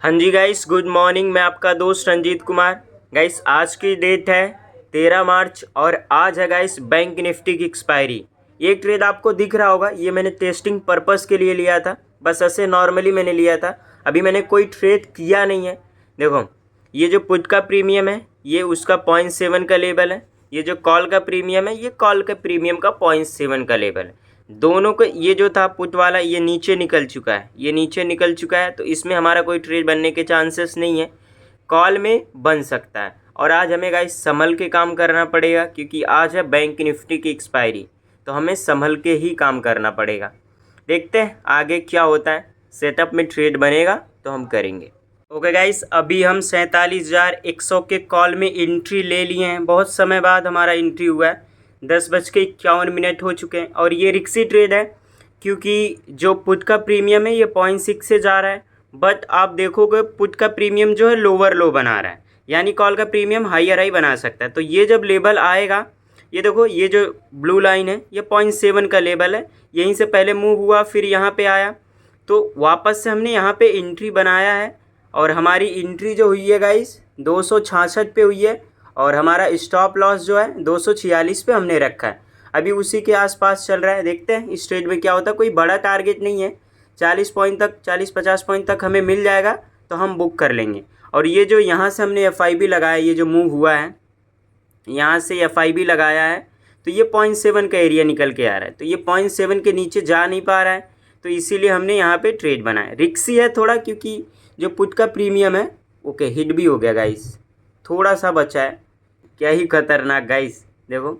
हाँ जी guys, good morning. मैं आपका दोस्त रंजीत कुमार। गाइस आज की डेट है 13 मार्च और आज है गाइस बैंक निफ्टी की एक्सपायरी। ये ट्रेड आपको दिख रहा होगा, ये मैंने टेस्टिंग पर्पस के लिए लिया था, बस ऐसे नॉर्मली मैंने लिया था। अभी मैंने कोई ट्रेड किया नहीं है। देखो, ये जो पुट का प्रीमियम है ये उसका 0.7 का लेवल है, ये जो कॉल का प्रीमियम है ये कॉल का प्रीमियम का 0.7 का लेवल है। दोनों को ये जो था पुट वाला ये नीचे निकल चुका है, ये नीचे निकल चुका है, तो इसमें हमारा कोई ट्रेड बनने के चांसेस नहीं है। कॉल में बन सकता है और आज हमें गाइस संभल के काम करना पड़ेगा क्योंकि आज है बैंक निफ्टी की एक्सपायरी, तो हमें संभल के ही काम करना पड़ेगा। देखते हैं आगे क्या होता है। सेटअप में ट्रेड बनेगा तो हम करेंगे। ओके गाइस, अभी हम 47,100 के कॉल में एंट्री ले लिए हैं। बहुत समय बाद हमारा एंट्री हुआ है, 10:51 हो चुके हैं और ये रिक्सी ट्रेड है क्योंकि जो पुट का प्रीमियम है ये 0.6 से जा रहा है, बट आप देखोगे पुट का प्रीमियम जो है लोअर लो बना रहा है, यानी कॉल का प्रीमियम हाइयर हाई बना सकता है। तो ये जब लेवल आएगा, ये देखो ये जो ब्लू लाइन है ये 0.7 का लेवल है, यहीं से पहले मूव हुआ फिर यहाँ पे आया, तो वापस से हमने यहाँ पे एंट्री बनाया है और हमारी एंट्री जो हुई है गाइस 266 पे हुई है और हमारा स्टॉप लॉस जो है 246 पे हमने रखा है। अभी उसी के आसपास चल रहा है, देखते हैं इस ट्रेड में क्या होता है। कोई बड़ा टारगेट नहीं है, 40 पॉइंट तक 40-50 पॉइंट तक हमें मिल जाएगा तो हम बुक कर लेंगे। और ये जो यहाँ से हमने FIB लगाया, ये जो मूव हुआ है यहाँ से FIB लगाया है, तो ये 0.7 का एरिया निकल के आ रहा है, तो ये 0.7 के नीचे जा नहीं पा रहा है, तो इसीलिए हमने यहाँ पे ट्रेड बनाया। रिक्सी है थोड़ा क्योंकि जो पुट का प्रीमियम है ओके हिट भी हो गया गाइस, थोड़ा सा बचा है। क्या ही खतरनाक गाइस, देखो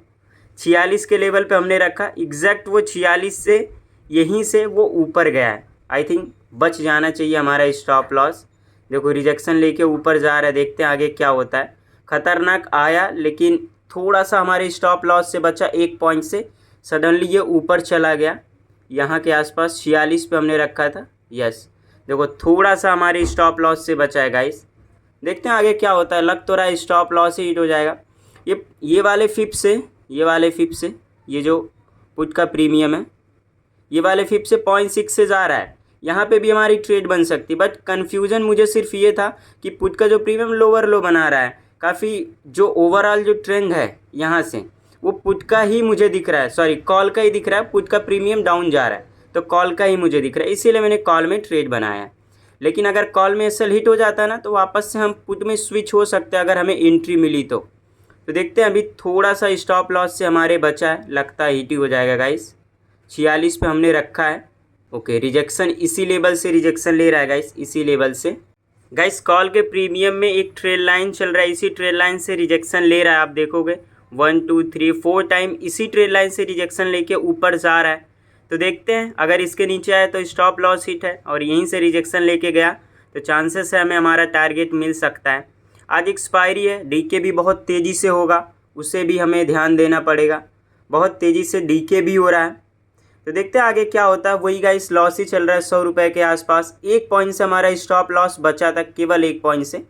46 के लेवल पे हमने रखा, एग्जैक्ट वो 46 से यहीं से वो ऊपर गया है। आई थिंक बच जाना चाहिए हमारा स्टॉप लॉस। देखो रिजेक्शन लेके ऊपर जा रहा है, देखते हैं आगे क्या होता है। खतरनाक आया लेकिन थोड़ा सा हमारे स्टॉप लॉस से बचा, 1 पॉइंट से सडनली ये ऊपर चला गया। यहाँ के आसपास 46 पे हमने रखा था, यस देखो थोड़ा सा हमारे स्टॉप लॉस से बचा है गाइस। देखते हैं आगे क्या होता है, लग तो रहा है स्टॉप लॉस ही हिट हो जाएगा। ये वाले फिप से ये जो पुट का प्रीमियम है ये वाले फिप से 0.6 से जा रहा है, यहाँ पे भी हमारी ट्रेड बन सकती, बट कन्फ्यूज़न मुझे सिर्फ ये था कि पुट का जो प्रीमियम लोअर लो बना रहा है काफ़ी, जो ओवरऑल जो ट्रेंड है यहाँ से वो पुट का ही मुझे दिख रहा है, सॉरी कॉल का ही दिख रहा है। पुट का प्रीमियम डाउन जा रहा है तो कॉल का ही मुझे दिख रहा है, इसीलिए मैंने कॉल में ट्रेड बनाया। लेकिन अगर कॉल में एसएल हिट हो जाता है ना तो वापस से हम पुट में स्विच हो सकते हैं अगर हमें एंट्री मिली तो। देखते हैं, अभी थोड़ा सा स्टॉप लॉस से हमारे बचा है, लगता है हिट ही हो जाएगा गाइस। 46 पे हमने रखा है, ओके रिजेक्शन इसी लेवल से रिजेक्शन ले रहा है गाइस, इसी लेवल से। गाइस कॉल के प्रीमियम में एक ट्रेड लाइन चल रहा है, इसी ट्रेड लाइन से रिजेक्शन ले रहा है, आप देखोगे 1 2 3 4 टाइम इसी ट्रेड लाइन से रिजेक्शन लेके ऊपर जा रहा है। तो देखते हैं अगर इसके नीचे आए तो स्टॉप लॉस हिट है और यहीं से रिजेक्शन लेके गया तो चांसेस है हमें हमारा टारगेट मिल सकता है। आज एक्सपायरी है, डीके भी बहुत तेज़ी से होगा, उसे भी हमें ध्यान देना पड़ेगा, बहुत तेज़ी से डीके भी हो रहा है। तो देखते हैं आगे क्या होता है। वही गाइस लॉस ही चल रहा है 100 रुपये के आसपास, 1 पॉइंट से हमारा स्टॉप लॉस बचा था, केवल 1 पॉइंट से।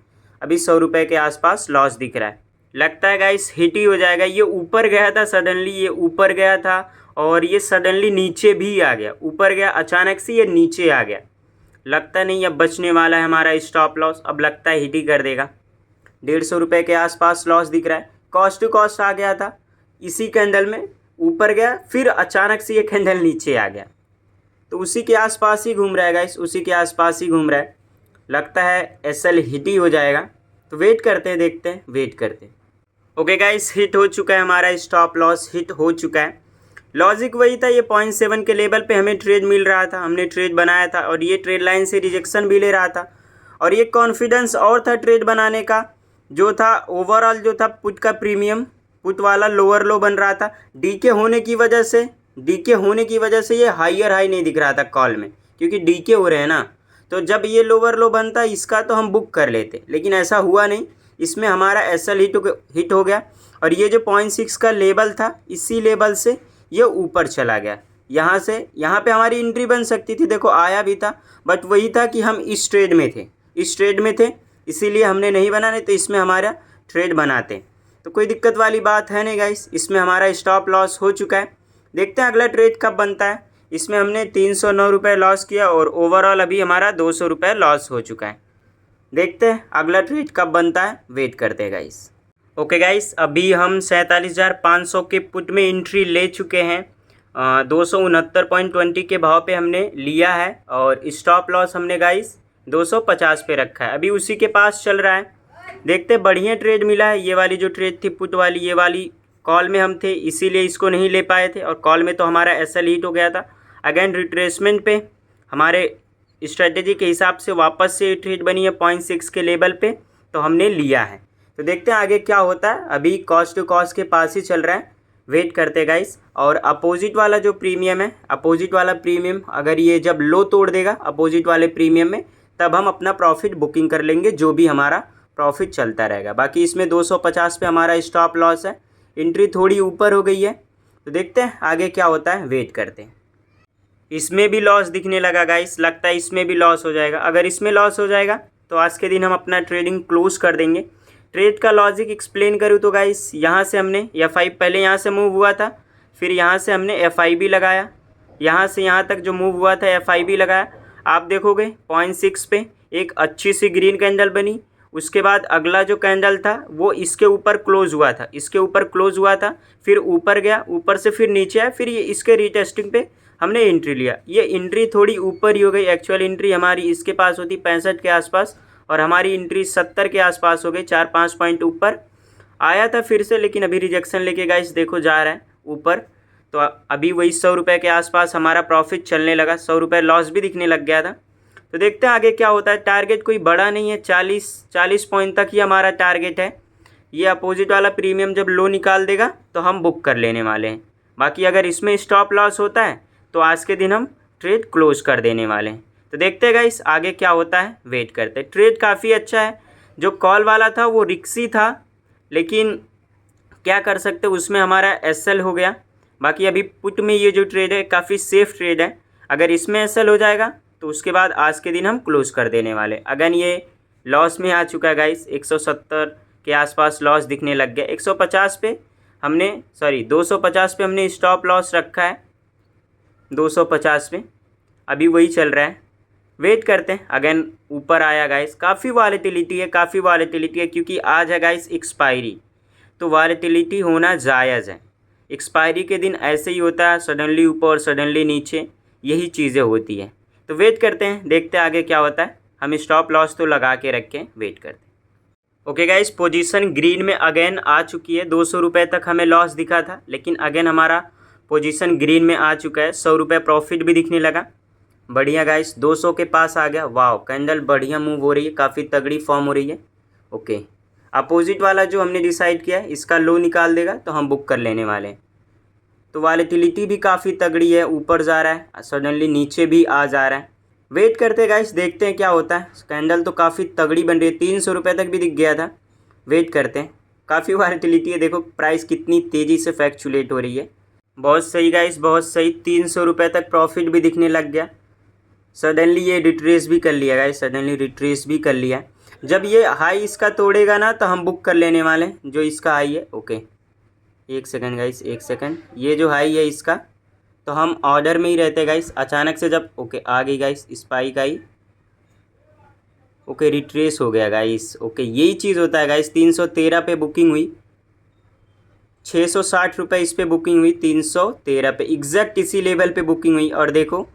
अभी 100 रुपये के आसपास लॉस दिख रहा है, लगता है गाइस हिट ही हो जाएगा। ये ऊपर गया था सडनली, ये ऊपर गया था और ये सडनली नीचे भी आ गया, ऊपर गया अचानक से ये नीचे आ गया। लगता नहीं अब बचने वाला है हमारा स्टॉप लॉस, अब लगता है हिट ही कर देगा। 150 रुपये के आसपास लॉस दिख रहा है, कॉस्ट टू कॉस्ट आ गया था, इसी कैंडल में ऊपर गया फिर अचानक से ये कैंडल नीचे आ गया, तो उसी के आसपास ही घूम रहा है गाइस, उसी के आसपास ही घूम रहा है। लगता है एसएल हिट ही हो जाएगा, तो वेट करते हैं, देखते हैं, वेट करते हैं। ओके गाइस हिट हो चुका है, हमारा स्टॉप लॉस हिट हो चुका है। लॉजिक वही था, ये 0.7 के लेवल पे हमें ट्रेड मिल रहा था, हमने ट्रेड बनाया था और ये ट्रेड लाइन से रिजेक्शन भी ले रहा था और ये कॉन्फिडेंस और था ट्रेड बनाने का, जो था ओवरऑल जो था पुट का प्रीमियम, पुट वाला लोअर लो बन रहा था। डीके होने की वजह से ये हाइयर हाई नहीं दिख रहा था कॉल में, क्योंकि डीके हो रहे हैं ना, तो जब ये लोअर लो बनता इसका तो हम बुक कर लेते, लेकिन ऐसा हुआ नहीं, इसमें हमारा एसएल हिट हो गया और ये जो 0.6 का लेवल था इसी लेवल से ये ऊपर चला गया। यहाँ से यहाँ पे हमारी एंट्री बन सकती थी, देखो आया भी था, बट वही था कि हम इस ट्रेड में थे इसीलिए हमने नहीं बना, नहीं तो इसमें हमारा ट्रेड बनाते। तो कोई दिक्कत वाली बात है नहीं गाइस, इसमें हमारा स्टॉप लॉस हो चुका है। देखते हैं अगला ट्रेड कब बनता है। इसमें हमने 309 रुपये लॉस किया और ओवरऑल अभी हमारा 200 रुपये लॉस हो चुका है। देखते हैं अगला ट्रेड कब बनता है, वेट करते हैं गाइस। ओके गाइस, अभी हम 47,500 के पुट में एंट्री ले चुके हैं। 269.20 के भाव पे हमने लिया है और स्टॉप लॉस हमने गाइस 250 पे रखा है, अभी उसी के पास चल रहा है। देखते बढ़िया ट्रेड मिला है। ये वाली जो ट्रेड थी पुट वाली, ये वाली कॉल में हम थे इसीलिए इसको नहीं ले पाए थे, और कॉल में तो हमारा एसएल हिट हो गया था। अगेन रिट्रेसमेंट पे हमारे स्ट्रेटेजी के हिसाब से वापस से ट्रेड बनी है 0.6 के लेवल पे, तो हमने लिया है। तो देखते हैं आगे क्या होता है। अभी कॉस्ट टू कॉस्ट के पास ही चल रहा है, वेट करते गाइस। और अपोजिट वाला जो प्रीमियम है, अपोजिट वाला प्रीमियम अगर ये जब लो तोड़ देगा अपोजिट वाले प्रीमियम में, तब हम अपना प्रॉफिट बुकिंग कर लेंगे, जो भी हमारा प्रॉफिट चलता रहेगा। बाकी इसमें 250 पे हमारा स्टॉप लॉस है, एंट्री थोड़ी ऊपर हो गई है, तो देखते हैं आगे क्या होता है, वेट करते हैं। इसमें भी लॉस दिखने लगा गाइस, लगता है इसमें भी लॉस हो जाएगा। अगर इसमें लॉस हो जाएगा तो आज के दिन हम अपना ट्रेडिंग क्लोज कर देंगे। ट्रेड का लॉजिक एक्सप्लेन करूँ तो गाइस, यहाँ से हमने F5 पहले यहाँ से मूव हुआ था, फिर यहाँ से हमने FIB लगाया, यहाँ से यहाँ तक जो मूव हुआ था FIB लगाया। आप देखोगे 0.6 पे एक अच्छी सी ग्रीन कैंडल बनी, उसके बाद अगला जो कैंडल था वो इसके ऊपर क्लोज हुआ था, इसके ऊपर क्लोज हुआ था, फिर ऊपर गया, ऊपर से फिर नीचे आया, फिर ये इसके रीटेस्टिंग पे हमने एंट्री लिया। ये एंट्री थोड़ी ऊपर ही हो गई, एक्चुअल एंट्री हमारी इसके पास होती 65 के आसपास, और हमारी एंट्री 70 के आसपास हो गई, 4-5 पॉइंट ऊपर आया था फिर से, लेकिन अभी रिजेक्शन लेके गाइस देखो जा रहा है ऊपर। तो अभी वही 100 रुपये के आसपास हमारा प्रॉफिट चलने लगा, 100 रुपये लॉस भी दिखने लग गया था। तो देखते हैं आगे क्या होता है। टारगेट कोई बड़ा नहीं है, 40 पॉइंट तक ही हमारा टारगेट है। ये अपोजिट वाला प्रीमियम जब लो निकाल देगा तो हम बुक कर लेने वाले हैं। बाकी अगर इसमें स्टॉप लॉस होता है तो आज के दिन हम ट्रेड क्लोज कर देने वाले हैं। तो देखते हैं गाइस आगे क्या होता है, वेट करते हैं। ट्रेड काफ़ी अच्छा है। जो कॉल वाला था वो रिक्सी था, लेकिन क्या कर सकते, उसमें हमारा एसएल हो गया। बाकी अभी पुट में ये जो ट्रेड है काफ़ी सेफ ट्रेड है, अगर इसमें एसएल हो जाएगा तो उसके बाद आज के दिन हम क्लोज कर देने वाले। अगर ये लॉस में आ चुका है गाइस, 170 के आसपास लॉस दिखने लग गया। 150 पे हमने 250 पे हमने स्टॉप लॉस रखा है, 250 पे अभी वही चल रहा है, वेट करते हैं। अगेन ऊपर आया गाइस, काफ़ी वॉलेटिलिटी है, क्योंकि आज है गाइस एक्सपायरी, तो वॉलेटिलिटी होना जायज़ है। एक्सपायरी के दिन ऐसे ही होता है, सडनली ऊपर सडनली नीचे, यही चीज़ें होती है। तो वेट करते हैं, देखते हैं आगे क्या होता है। हम स्टॉप लॉस तो लगा के रखें, वेट करते हैं। ओके गाइस, पोजीशन ग्रीन में अगेन आ चुकी है। 200 रुपये तक हमें लॉस दिखा था, लेकिन अगेन हमारा पोजीशन ग्रीन में आ चुका है। 100 रुपये प्रॉफिट भी दिखने लगा, बढ़िया गाइस, 200 के पास आ गया। वाह, कैंडल बढ़िया मूव हो रही है, काफ़ी तगड़ी फॉर्म हो रही है। ओके, अपोजिट वाला जो हमने डिसाइड किया है इसका लो निकाल देगा तो हम बुक कर लेने वाले हैं। तो वॉलेटिलिटी भी काफ़ी तगड़ी है, ऊपर जा रहा है, सडनली नीचे भी आ जा रहा है। वेट करते हैं गाइस, देखते हैं क्या होता है। कैंडल तो काफ़ी तगड़ी बन रही है, 300 रुपये तक भी दिख गया था। वेट करते हैं, काफ़ी वॉलेटिलिटी है, देखो प्राइस कितनी तेज़ी से फ्लैक्चुएट हो रही है। बहुत सही गाइस, बहुत सही, 300 रुपये तक प्रॉफिट भी दिखने लग गया। सडनली ये रिट्रेस भी कर लिया गाइस, सडनली रिट्रेस भी कर लिया। जब ये हाई इसका तोड़ेगा ना तो हम बुक कर लेने वाले हैं, जो इसका हाई है। ओके, एक सेकंड गाइस, एक सेकंड, ये जो हाई है इसका, तो हम ऑर्डर में ही रहते गाइस। अचानक से जब ओके आ गई गाइस स्पाइक आई, ओके रिट्रेस हो गया गाइस। ओके, यही चीज़ होता है गाइस। 313 पे बुकिंग हुई, 660 रुपये इस पे बुकिंग हुई, 313 पे एग्जैक्ट इसी लेवल पे बुकिंग हुई। और देखो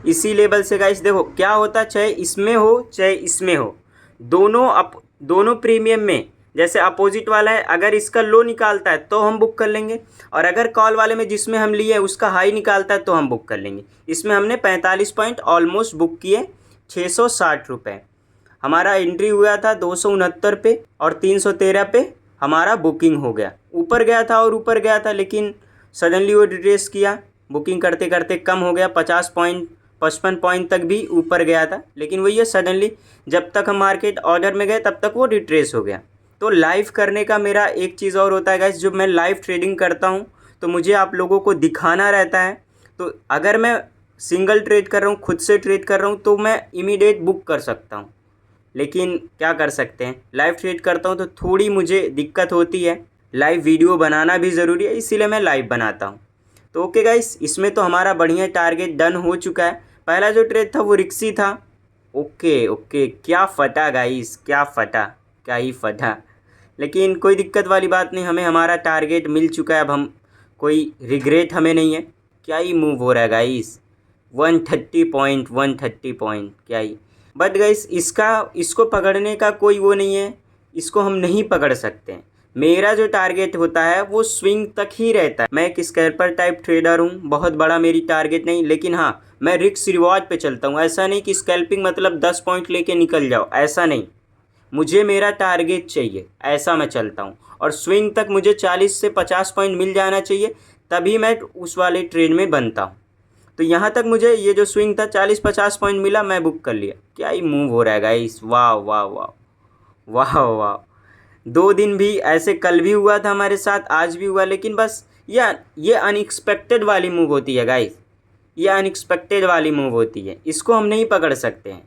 इसी लेवल से गाइस देखो क्या होता, चाहे इसमें हो चाहे इसमें हो, दोनों प्रीमियम में जैसे अपोजिट वाला है, अगर इसका लो निकालता है तो हम बुक कर लेंगे, और अगर कॉल वाले में जिसमें हम लिए उसका हाई निकालता है तो हम बुक कर लेंगे। इसमें हमने 45 पॉइंट ऑलमोस्ट बुक किए, 660 रुपये। हमारा एंट्री हुआ था 269 पे और 313 पे हमारा बुकिंग हो गया। ऊपर गया था और ऊपर गया था, लेकिन सडनली वो रिट्रेस किया, बुकिंग करते करते कम हो गया, 50 पॉइंट 55 पॉइंट तक भी ऊपर गया था, लेकिन वही है सडनली जब तक हम मार्केट ऑर्डर में गए तब तक वो रिट्रेस हो गया। तो लाइव करने का मेरा एक चीज़ और होता है गाइस, जो मैं लाइव ट्रेडिंग करता हूँ तो मुझे आप लोगों को दिखाना रहता है। तो अगर मैं सिंगल ट्रेड कर रहा हूँ, खुद से ट्रेड कर रहा हूँ, तो मैं इमीडिएट बुक कर सकता हूँ, लेकिन क्या कर सकते हैं, लाइव ट्रेड करता हूँ तो थोड़ी मुझे दिक्कत होती है। लाइव वीडियो बनाना भी ज़रूरी है, इसीलिए मैं लाइव बनाता हूँ। तो ओके गाइस, इसमें तो हमारा बढ़िया टारगेट डन हो चुका है। पहला जो ट्रेड था वो रिक्सी था, ओके ओके, क्या फटा गाइस, क्या फटा, क्या ही फटा। लेकिन कोई दिक्कत वाली बात नहीं, हमें हमारा टारगेट मिल चुका है। अब हम कोई रिग्रेट हमें नहीं है। क्या ही मूव हो रहा है गाइस, 130 पॉइंट, 130 पॉइंट, क्या ही। बट गाइस इसको पकड़ने का कोई वो नहीं है, इसको हम नहीं पकड़ सकते हैं। मेरा जो टारगेट होता है वो स्विंग तक ही रहता है। मैं एक स्कैल्पर टाइप ट्रेडर हूँ, बहुत बड़ा मेरी टारगेट नहीं, लेकिन हाँ मैं रिस्क रिवॉर्ड पे चलता हूँ। ऐसा नहीं कि स्कैल्पिंग मतलब 10 पॉइंट लेके निकल जाओ, ऐसा नहीं। मुझे मेरा टारगेट चाहिए, ऐसा मैं चलता हूँ। और स्विंग तक मुझे 40 से 50 पॉइंट मिल जाना चाहिए, तभी मैं उस वाले ट्रेड में बनता हूँ। तो यहाँ तक मुझे ये जो स्विंग था 40-50 पॉइंट मिला, मैं बुक कर लिया। क्या ही मूव हो रहा है गाइस, वाह वाह वाह वाह वाह। 2 दिन भी ऐसे, कल भी हुआ था हमारे साथ, आज भी हुआ। लेकिन बस ये अनएक्सपेक्टेड वाली मूव होती है गाइस, ये अनएक्सपेक्टेड वाली मूव होती है। इसको हम नहीं पकड़ सकते हैं,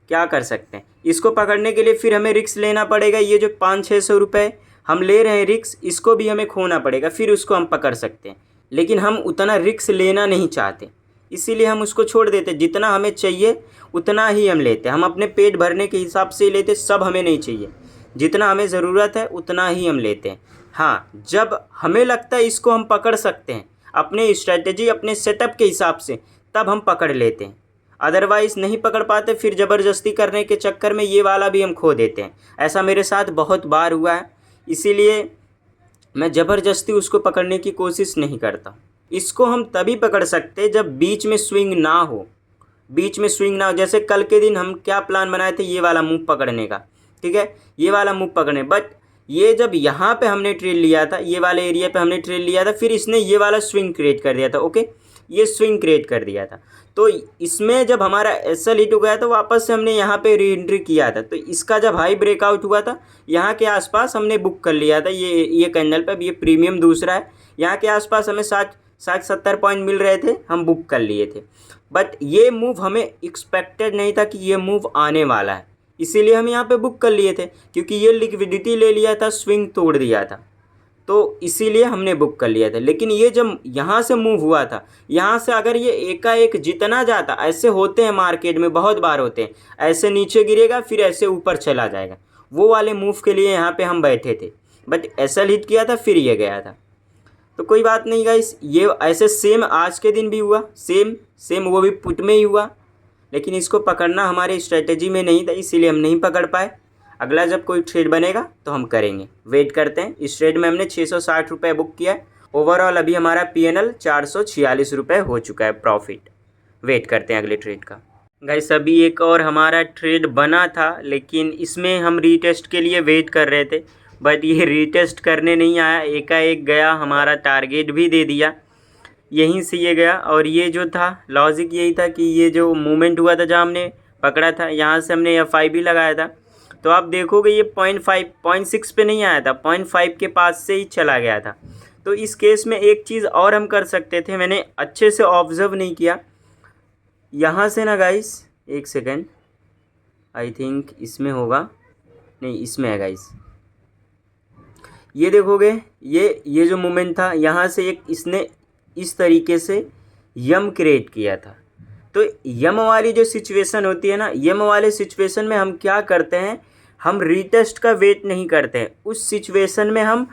क्या कर सकते हैं। इसको पकड़ने के लिए फिर हमें रिस्क लेना पड़ेगा। ये जो 500-600 रुपये हम ले रहे हैं रिस्क, इसको भी हमें खोना पड़ेगा, फिर उसको हम पकड़ सकते हैं। लेकिन हम उतना रिस्क लेना नहीं चाहते, इसीलिए हम उसको छोड़ देते। जितना हमें चाहिए उतना ही हम लेते हैं। हम अपने पेट भरने के हिसाब से ही लेते, सब हमें नहीं चाहिए। जितना हमें ज़रूरत है उतना ही हम लेते हैं। हाँ, जब हमें लगता है इसको हम पकड़ सकते हैं अपने स्ट्रैटेजी, अपने सेटअप के हिसाब से, तब हम पकड़ लेते हैं। अदरवाइज़ नहीं पकड़ पाते, फिर ज़बरदस्ती करने के चक्कर में ये वाला भी हम खो देते हैं। ऐसा मेरे साथ बहुत बार हुआ है, इसीलिए मैं ज़बरदस्ती उसको पकड़ने की कोशिश नहीं करता। इसको हम तभी पकड़ सकते जब बीच में स्विंग ना हो, बीच में स्विंग ना हो। जैसे कल के दिन हम क्या प्लान बनाए थे, ये वाला मूव पकड़ने का, ठीक है, ये वाला मूव पकड़ने। बट ये जब यहाँ पे हमने ट्रेड लिया था, ये वाले एरिया पे हमने ट्रेड लिया था, फिर इसने ये वाला स्विंग क्रिएट कर दिया था। ओके, ये स्विंग क्रिएट कर दिया था, तो इसमें जब हमारा एसएल हिट हो गया तो वापस से हमने यहाँ पे री एंट्री किया था। तो इसका जब हाई ब्रेकआउट हुआ था, यहाँ के आसपास हमने बुक कर लिया था ये कैंडल पे। ये प्रीमियम दूसरा है, यहाँ के आसपास हमें 60-70 पॉइंट मिल रहे थे, हम बुक कर लिए थे। बट ये मूव हमें एक्सपेक्टेड नहीं था कि ये मूव आने वाला है, इसीलिए हम यहाँ पे बुक कर लिए थे, क्योंकि ये लिक्विडिटी ले लिया था, स्विंग तोड़ दिया था, तो इसीलिए हमने बुक कर लिया था। लेकिन ये जब यहाँ से मूव हुआ था, यहाँ से अगर ये एकाएक जितना जाता, ऐसे होते हैं मार्केट में, बहुत बार होते हैं, ऐसे नीचे गिरेगा फिर ऐसे ऊपर चला जाएगा, वो वाले मूव के लिए यहाँ पे हम बैठे थे। बट एसएल हिट किया था, फिर ये गया था। तो कोई बात नहीं गाइस, ये ऐसे सेम आज के दिन भी हुआ, सेम वो भी पुट में ही हुआ। लेकिन इसको पकड़ना हमारे स्ट्रेटजी में नहीं था, इसीलिए हम नहीं पकड़ पाए। अगला जब कोई ट्रेड बनेगा तो हम करेंगे, वेट करते हैं। इस ट्रेड में हमने 660 रुपये बुक किया है। ओवरऑल अभी हमारा PNL 446 रुपये हो चुका है प्रॉफिट। वेट करते हैं अगले ट्रेड का। गाइस अभी एक और हमारा ट्रेड बना था, लेकिन इसमें हम रीटेस्ट के लिए वेट कर रहे थे, बट ये रीटेस्ट करने नहीं आया, एकाएक गया, हमारा टारगेट भी दे दिया, यहीं से ये गया। और ये जो था लॉजिक यही था कि ये जो मूवमेंट हुआ था जहाँ हमने पकड़ा था, यहाँ से हमने FI भी लगाया था, तो आप देखोगे ये 0.6 पे नहीं आया था, 0.5 के पास से ही चला गया था। तो इस केस में एक चीज़ और हम कर सकते थे, मैंने अच्छे से ऑब्ज़र्व नहीं किया। यहाँ से ना गाइस, एक सेकेंड, आई थिंक इसमें होगा, नहीं इसमें है गाइस। ये देखोगे, ये जो मूवमेंट था, यहाँ से एक इसने इस तरीके से यम क्रिएट किया था। तो यम वाली जो सिचुएशन होती है ना, यम वाले सिचुएशन में हम क्या करते हैं, हम रीटेस्ट का वेट नहीं करते हैं। उस सिचुएशन में हम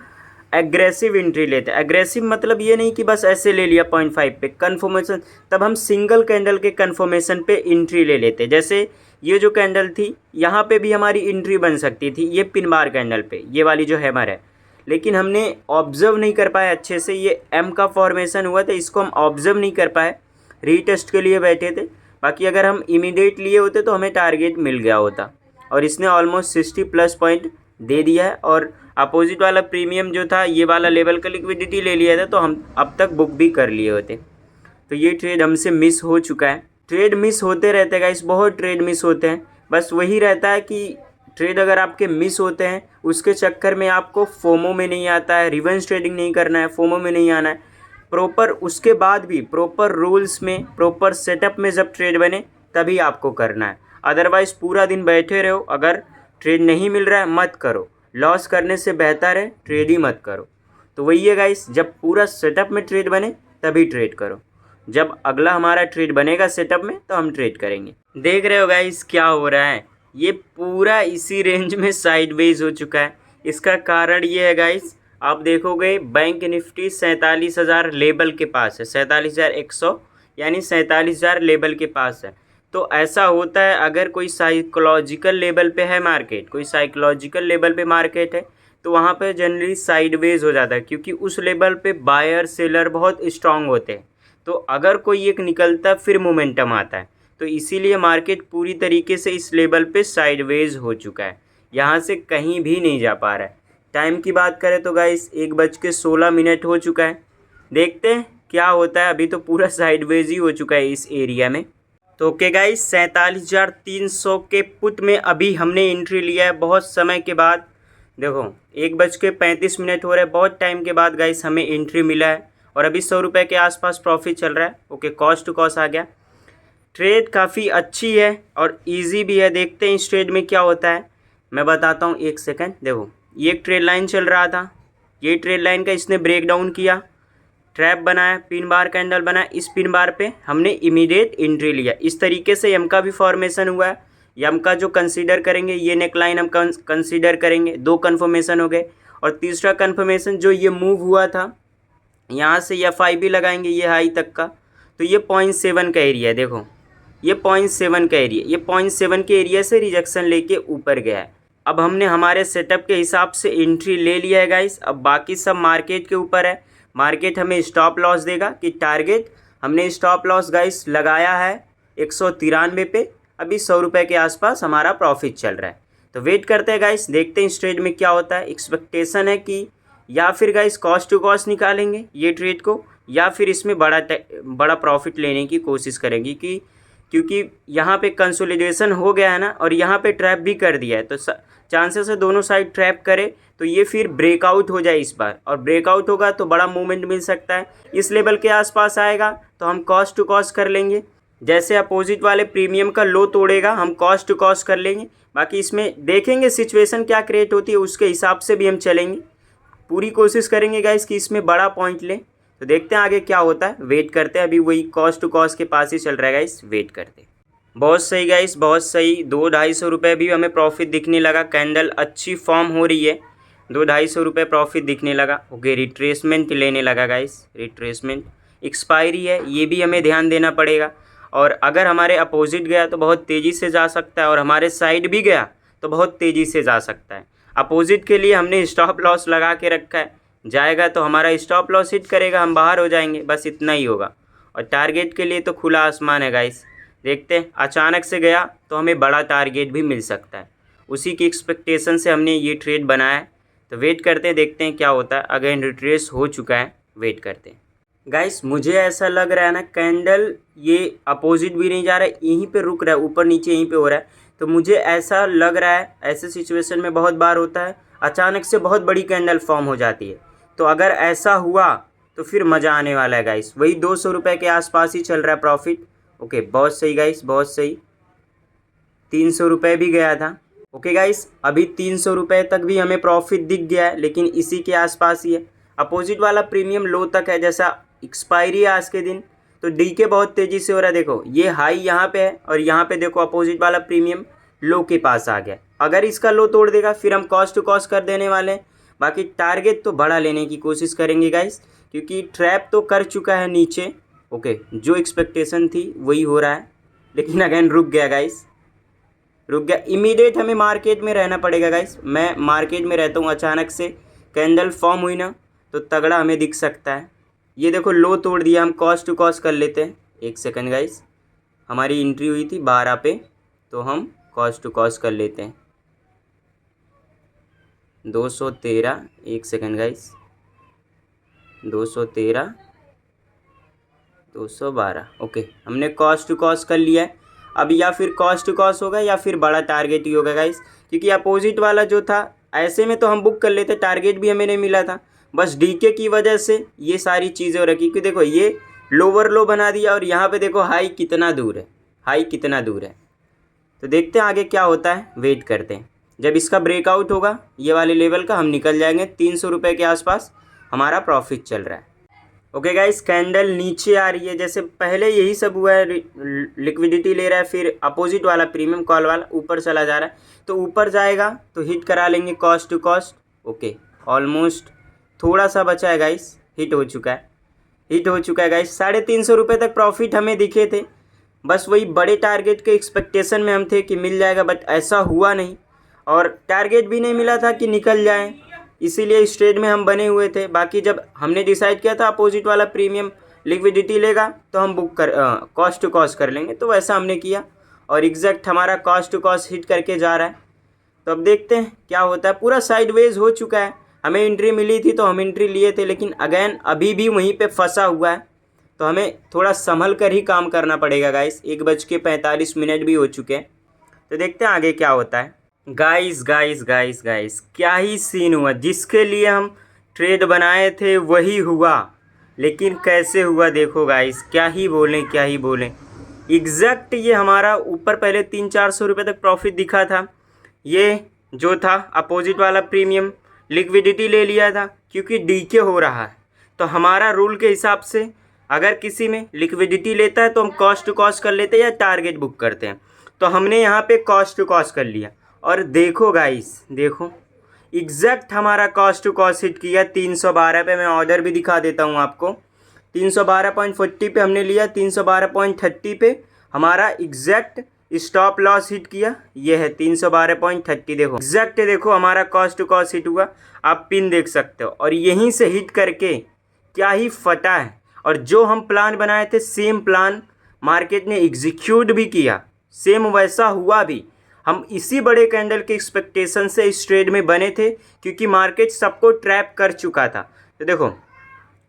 एग्रेसिव एंट्री लेते हैं। एग्रेसिव मतलब ये नहीं कि बस ऐसे ले लिया 0.5 पे कन्फर्मेशन, तब हम सिंगल कैंडल के कन्फर्मेशन पे एंट्री ले लेते हैं। जैसे ये जो कैंडल थी, यहाँ पे भी हमारी एंट्री बन सकती थी, ये पिन बार कैंडल पे, ये वाली जो हैमर है, लेकिन हमने ऑब्ज़र्व नहीं कर पाया अच्छे से। ये M का फॉर्मेशन हुआ था, इसको हम ऑब्ज़र्व नहीं कर पाए, रीटेस्ट के लिए बैठे थे। बाकी अगर हम इमीडिएट लिए होते तो हमें टारगेट मिल गया होता। और इसने ऑलमोस्ट 60+ पॉइंट दे दिया है। और अपोजिट वाला प्रीमियम जो था, ये वाला लेवल का लिक्विडिटी ले लिया था, तो हम अब तक बुक भी कर लिए होते। तो ये ट्रेड हमसे मिस हो चुका है। ट्रेड मिस होते रहते हैं गाइस, बहुत ट्रेड मिस होते हैं। बस वही रहता है कि ट्रेड अगर आपके मिस होते हैं, उसके चक्कर में आपको फोमो में नहीं आता है, रिवर्स ट्रेडिंग नहीं करना है, फोमो में नहीं आना है। प्रॉपर उसके बाद भी प्रॉपर रूल्स में, प्रॉपर सेटअप में जब ट्रेड बने तभी आपको करना है। अदरवाइज़ पूरा दिन बैठे रहो, अगर ट्रेड नहीं मिल रहा है मत करो, लॉस करने से बेहतर है ट्रेड ही मत करो। तो वही है गाइस, जब पूरा सेटअप में ट्रेड बने तभी ट्रेड करो। जब अगला हमारा ट्रेड बनेगा सेटअप में तो हम ट्रेड करेंगे। देख रहे हो गाइस क्या हो रहा है, ये पूरा इसी रेंज में साइडवेज हो चुका है। इसका कारण ये है गाइस, आप देखोगे बैंक निफ्टी 47,000 लेवल के पास है, 47,100 यानी 47,000 लेवल के पास है। तो ऐसा होता है अगर कोई साइकोलॉजिकल लेवल पे है मार्केट, कोई साइकोलॉजिकल लेवल पे मार्केट है, तो वहाँ पे जनरली साइडवेज हो जाता है, क्योंकि उस लेवल पे बायर सेलर बहुत स्ट्रांग होते हैं। तो अगर कोई एक निकलता है फिर मोमेंटम आता है। तो इसीलिए मार्केट पूरी तरीके से इस लेवल पे साइडवेज हो चुका है, यहाँ से कहीं भी नहीं जा पा रहा है। टाइम की बात करें तो गाइस 1:16 हो चुका है। देखते हैं क्या होता है, अभी तो पूरा साइडवेज ही हो चुका है इस एरिया में। तो ओके गाइस, 47,300 के पुट में अभी हमने एंट्री लिया है बहुत समय के बाद। देखो 1:35 हो रहा है, बहुत टाइम के बाद गाइस हमें एंट्री मिला है और अभी 100 रुपये के आसपास प्रॉफिट चल रहा है। ओके, कॉस्ट टू कॉस्ट आ गया। ट्रेड काफ़ी अच्छी है और इजी भी है। देखते हैं इस ट्रेड में क्या होता है, मैं बताता हूँ। एक सेकंड, देखो ये एक ट्रेड लाइन चल रहा था, ये ट्रेड लाइन का इसने ब्रेक डाउन किया, ट्रैप बनाया, पिन बार कैंडल बनाया, इस पिन बार पे हमने इमीडिएट एंट्री लिया। इस तरीके से यम का भी फॉर्मेशन हुआ है। यम का जो कंसीडर करेंगे, ये नेक लाइन हम कंसीडर करेंगे। 2 कन्फर्मेशन हो गए और तीसरा कन्फर्मेशन जो ये मूव हुआ था, यहाँ से FI भी लगाएंगे ये हाई तक का, तो ये 0.7 का एरिया है। देखो ये 0.7 का एरिया, ये 0.7 के एरिया से रिजेक्शन लेके ऊपर गया है। अब हमने हमारे सेटअप के हिसाब से एंट्री ले लिया है गाइस। अब बाकी सब मार्केट के ऊपर है, मार्केट हमें स्टॉप लॉस देगा कि टारगेट। हमने स्टॉप लॉस गाइस लगाया है 193 पे, अभी 100 रुपये के आसपास हमारा प्रॉफिट चल रहा है। तो वेट करते हैं गाइस, देखते हैं इस ट्रेड में क्या होता है। एक्सपेक्टेशन है कि या फिर गाइस कॉस्ट टू कॉस्ट निकालेंगे ये ट्रेड को, या फिर इसमें बड़ा प्रॉफिट लेने की कोशिश करेंगे क्योंकि यहाँ पे कंसोलिडेशन हो गया है ना, और यहाँ पे ट्रैप भी कर दिया है। तो चांसेस है दोनों साइड ट्रैप करे तो ये फिर ब्रेकआउट हो जाए इस बार, और ब्रेकआउट होगा तो बड़ा मूवमेंट मिल सकता है। इस लेवल के आसपास आएगा तो हम कॉस्ट टू कॉस्ट कर लेंगे। जैसे अपोजिट वाले प्रीमियम का लो तोड़ेगा हम कॉस्ट टू कॉस्ट कर लेंगे। बाकी इसमें देखेंगे सिचुएशन क्या क्रिएट होती है, उसके हिसाब से भी हम चलेंगे। पूरी कोशिश करेंगे गाइस कि इसमें बड़ा पॉइंट लें। तो देखते हैं आगे क्या होता है, वेट करते हैं। अभी वही कॉस्ट टू कॉस्ट के पास ही चल रहा है गाइस, वेट करते हैं। बहुत सही गाइस, बहुत सही। 200-250 रुपये भी हमें प्रॉफिट दिखने लगा। कैंडल अच्छी फॉर्म हो रही है, 200-250 रुपये प्रॉफिट दिखने लगा। ओके, रिट्रेसमेंट लेने लगा गाइस, रिट्रेसमेंट एक्सपायरी है, ये भी हमें ध्यान देना पड़ेगा। और अगर हमारे अपोजिट गया तो बहुत तेज़ी से जा सकता है, और हमारे साइड भी गया तो बहुत तेज़ी से जा सकता है। अपोजिट के लिए हमने स्टॉप लॉस लगा के रखा है, जाएगा तो हमारा स्टॉप लॉस हिट करेगा, हम बाहर हो जाएंगे, बस इतना ही होगा। और टारगेट के लिए तो खुला आसमान है गाइस। देखते हैं, अचानक से गया तो हमें बड़ा टारगेट भी मिल सकता है, उसी की एक्सपेक्टेशन से हमने ये ट्रेड बनाया है। तो वेट करते हैं, देखते हैं क्या होता है। अगेन रिट्रेस हो चुका है, वेट करते हैं गाइस। मुझे ऐसा लग रहा है ना, कैंडल ये अपोजिट भी नहीं जा रहा है, यहीं पे रुक रहा है, ऊपर नीचे यहीं पे हो रहा है। तो मुझे ऐसा लग रहा है, ऐसे सिचुएशन में बहुत बार होता है अचानक से बहुत बड़ी कैंडल फॉर्म हो जाती है। तो अगर ऐसा हुआ तो फिर मज़ा आने वाला है गाइस। वही 200 रुपये के आसपास ही चल रहा है प्रॉफिट। ओके, बहुत सही गाइस, बहुत सही। 300 रुपये भी गया था। ओके गाइस, अभी 300 रुपये तक भी हमें प्रॉफिट दिख गया है, लेकिन इसी के आसपास ही है। अपोजिट वाला प्रीमियम लो तक है, जैसा एक्सपायरी है आज के दिन, तो डीके बहुत तेज़ी से हो रहा है। देखो ये हाई यहाँ पे है, और यहाँ पे देखो अपोजिट वाला प्रीमियम लो के पास आ गया। अगर इसका लो तोड़ देगा फिर हम कॉस्ट टू कॉस्ट कर देने वाले हैं। बाकी टारगेट तो बड़ा लेने की कोशिश करेंगे गाइस, क्योंकि ट्रैप तो कर चुका है नीचे। ओके, जो एक्सपेक्टेशन थी वही हो रहा है, लेकिन अगेन रुक गया गाइस, रुक गया। इमीडिएट हमें मार्केट में रहना पड़ेगा गाइस। मैं मार्केट में रहता हूँ, अचानक से कैंडल फॉर्म हुई ना तो तगड़ा हमें दिख सकता है। ये देखो लो तोड़ दिया, हम कॉस्ट टू कॉस्ट कर लेते हैं। एक सेकंड गाइस, हमारी एंट्री हुई थी 12 पे, तो हम कॉस्ट टू कॉस्ट कर लेते हैं 213। एक सेकंड गाइस, 213, 212। ओके, हमने कॉस्ट टू कॉस्ट कर लिया है। अब या फिर कॉस्ट टू कॉस्ट होगा या फिर बड़ा टारगेट ही होगा गाइस, क्योंकि अपोजिट वाला जो था ऐसे में तो हम बुक कर लेते, टारगेट भी हमें नहीं मिला था। बस डीके की वजह से ये सारी चीज़ें हो रखी, क्योंकि देखो ये लोअर लो बना दिया, और यहाँ पे देखो हाई कितना दूर है, हाई कितना दूर है। तो देखते हैं आगे क्या होता है, वेट करते हैं। जब इसका ब्रेकआउट होगा ये वाले लेवल का, हम निकल जाएंगे। 300 रुपये के आसपास हमारा प्रॉफिट चल रहा है। ओके गाइस, कैंडल नीचे आ रही है, जैसे पहले यही सब हुआ है, लिक्विडिटी ले रहा है, फिर अपोजिट वाला प्रीमियम कॉल वाला ऊपर चला जा रहा है, तो ऊपर जाएगा तो हिट करा लेंगे cost to cost. Okay, almost थोड़ा सा बचा है गाइस, हिट हो चुका है गाइस। 350 रुपये तक प्रॉफिट हमें दिखे थे, बस वही बड़े टारगेट के एक्सपेक्टेशन में हम थे कि मिल जाएगा, बट ऐसा हुआ नहीं, और टारगेट भी नहीं मिला था कि निकल जाए, इसीलिए इस ट्रेड में हम बने हुए थे। बाकी जब हमने डिसाइड किया था अपोजिट वाला प्रीमियम लिक्विडिटी लेगा तो हम कॉस्ट टू कॉस्ट कर लेंगे, तो वैसा हमने किया और एग्जैक्ट हमारा कॉस्ट टू कॉस्ट हिट करके जा रहा है। तो अब देखते हैं क्या होता है। पूरा साइडवेज हो चुका है, हमें एंट्री मिली थी तो हम एंट्री लिए थे, लेकिन अगेन अभी भी वहीं पे फंसा हुआ है, तो हमें थोड़ा संभल कर ही काम करना पड़ेगा गाइस। 1:45 भी हो चुके हैं, तो देखते हैं आगे क्या होता है। गाइस क्या ही सीन हुआ, जिसके लिए हम ट्रेड बनाए थे वही हुआ, लेकिन कैसे हुआ देखो गाइस, क्या ही बोलें। एग्जैक्ट ये हमारा ऊपर पहले 300-400 रुपये तक प्रॉफिट दिखा था, ये जो था अपोजिट वाला प्रीमियम लिक्विडिटी ले लिया था, क्योंकि डीके हो रहा है, तो हमारा रूल के हिसाब से अगर किसी में लिक्विडिटी लेता है तो हम कॉस्ट टू कॉस्ट कर लेते हैं या टारगेट बुक करते हैं, तो हमने यहाँ पे कॉस्ट टू कॉस्ट कर लिया। और देखो गाइस, देखो एग्जैक्ट हमारा कॉस्ट टू कॉस्ट हिट किया 312 पे। मैं ऑर्डर भी दिखा देता हूँ आपको, 312.40 पे हमने लिया, 312.30 पे हमारा एग्जैक्ट स्टॉप लॉस हिट किया, ये है 312.30। देखो एग्जैक्ट, देखो हमारा कॉस्ट टू कॉस्ट हिट हुआ, आप पिन देख सकते हो, और यहीं से हिट करके क्या ही फटा है। और जो हम प्लान बनाए थे सेम प्लान मार्केट ने एग्जीक्यूट भी किया, सेम वैसा हुआ भी। हम इसी बड़े कैंडल के एक्सपेक्टेशन से इस ट्रेड में बने थे, क्योंकि मार्केट सबको ट्रैप कर चुका था। तो देखो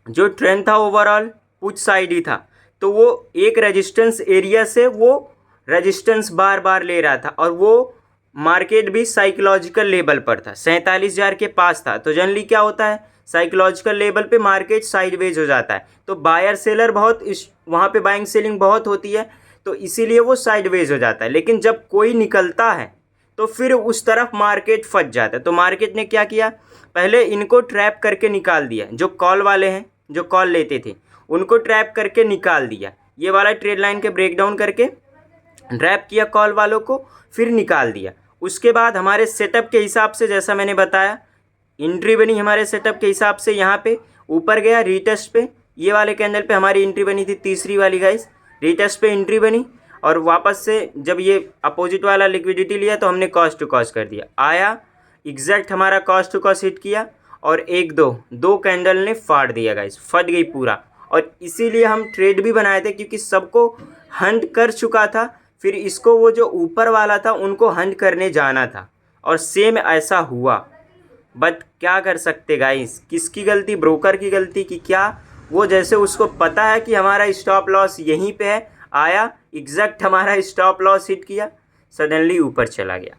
जो ट्रेंड था ओवरऑल पुट साइड ही था, तो वो एक रेजिस्टेंस एरिया से वो रेजिस्टेंस बार बार ले रहा था, और वो मार्केट भी साइकोलॉजिकल लेवल पर था, 47,000 के पास था। तो जनरली क्या होता है, साइकोलॉजिकल लेवल पे मार्केट साइडवेज हो जाता है, तो बायर सेलर बहुत वहाँ पे बाइंग सेलिंग बहुत होती है, तो इसीलिए वो साइडवेज हो जाता है। लेकिन जब कोई निकलता है तो फिर उस तरफ मार्केट फंस जाता है। तो मार्केट ने क्या किया, पहले इनको ट्रैप करके निकाल दिया, जो कॉल वाले हैं, जो कॉल लेते थे उनको ट्रैप करके निकाल दिया, ये वाला ट्रेड लाइन के ब्रेकडाउन करके ट्रैप किया कॉल वालों को, फिर निकाल दिया। उसके बाद हमारे सेटअप के हिसाब से, जैसा मैंने बताया, एंट्री बनी हमारे सेटअप के हिसाब से, यहाँ पे ऊपर गया रीटेस्ट पे, ये वाले कैंडल पे हमारी एंट्री बनी थी, तीसरी वाली गाइस, रीटेस्ट पे एंट्री बनी, और वापस से जब ये अपोजिट वाला लिक्विडिटी लिया तो हमने कॉस्ट टू कॉस्ट कर दिया, आया एग्जैक्ट हमारा कॉस्ट टू कॉस्ट हिट किया, और दो कैंडल ने फाड़ दिया गाइस, फट गई पूरा। और इसीलिए हम ट्रेड भी बनाए थे, क्योंकि सबको हंट कर चुका था, फिर इसको वो जो ऊपर वाला था उनको हंट करने जाना था, और सेम ऐसा हुआ। बट क्या कर सकते गाइस, किसकी गलती, ब्रोकर की गलती कि क्या, वो जैसे उसको पता है कि हमारा स्टॉप लॉस यहीं पे है, आया एग्जैक्ट हमारा स्टॉप लॉस हिट किया, सडनली ऊपर चला गया।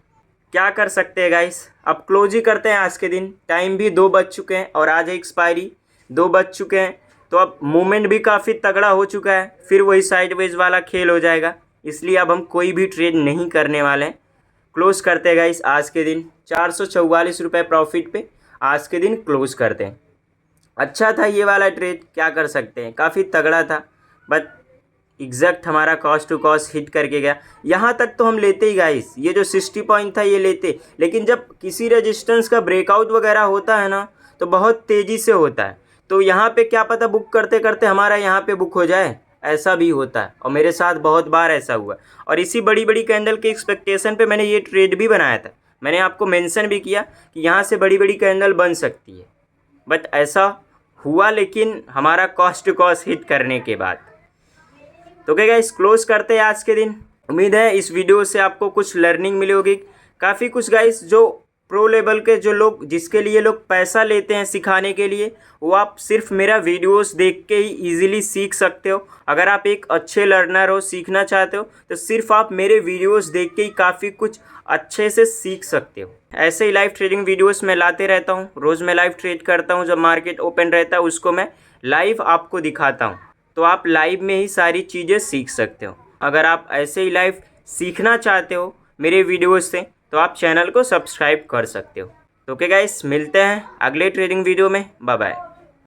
क्या कर सकते हैं गाइस, अब क्लोज ही करते हैं आज के दिन, टाइम भी 2 बज चुके हैं, और आज एक्सपायरी 2 बज चुके हैं, तो अब मूवमेंट भी काफ़ी तगड़ा हो चुका है, फिर वही साइडवेज वाला खेल हो जाएगा, इसलिए अब हम कोई भी ट्रेड नहीं करने वाले हैं। क्लोज करते हैं गाइस आज के दिन, 444 रुपये प्रॉफिट पे आज के दिन क्लोज करते हैं। अच्छा था ये वाला ट्रेड, क्या कर सकते हैं, काफ़ी तगड़ा था, बट एग्जैक्ट हमारा कॉस्ट टू कॉस्ट हिट करके गया। यहाँ तक तो हम लेते ही गाइस, ये जो 60 पॉइंट था ये लेते, लेकिन जब किसी रेजिस्टेंस का ब्रेकआउट वगैरह होता है ना, तो बहुत तेज़ी से होता है, तो यहाँ पे क्या पता बुक करते करते हमारा यहाँ पे बुक हो जाए, ऐसा भी होता है, और मेरे साथ बहुत बार ऐसा हुआ। और इसी बड़ी बड़ी कैंडल के एक्सपेक्टेशन पे मैंने ये ट्रेड भी बनाया था, मैंने आपको मेंशन भी किया कि यहाँ से बड़ी बड़ी कैंडल बन सकती है, बट ऐसा हुआ, लेकिन हमारा कॉस्ट टू कॉस्ट हिट करने के बाद। तो क्या गाइस, क्लोज करते हैं आज के दिन। उम्मीद है इस वीडियो से आपको कुछ लर्निंग मिली होगी, काफ़ी कुछ गाइस। जो प्रो लेवल के जो लोग, जिसके लिए लोग पैसा लेते हैं सिखाने के लिए, वो आप सिर्फ मेरा वीडियोस देख के ही इजीली सीख सकते हो। अगर आप एक अच्छे लर्नर हो, सीखना चाहते हो, तो सिर्फ आप मेरे वीडियोस देख के ही काफ़ी कुछ अच्छे से सीख सकते हो। ऐसे ही लाइव ट्रेडिंग वीडियोस मैं लाते रहता हूँ, रोज़ मैं लाइव ट्रेड करता हूँ, जब मार्केट ओपन रहता है उसको मैं लाइव आपको दिखाता हूँ, तो आप लाइव में ही सारी चीज़ें सीख सकते हो। अगर आप ऐसे ही लाइव सीखना चाहते हो मेरे वीडियोस से, तो आप चैनल को सब्सक्राइब कर सकते हो। तो ओके गाइस, मिलते हैं अगले ट्रेडिंग वीडियो में, बाय बाय।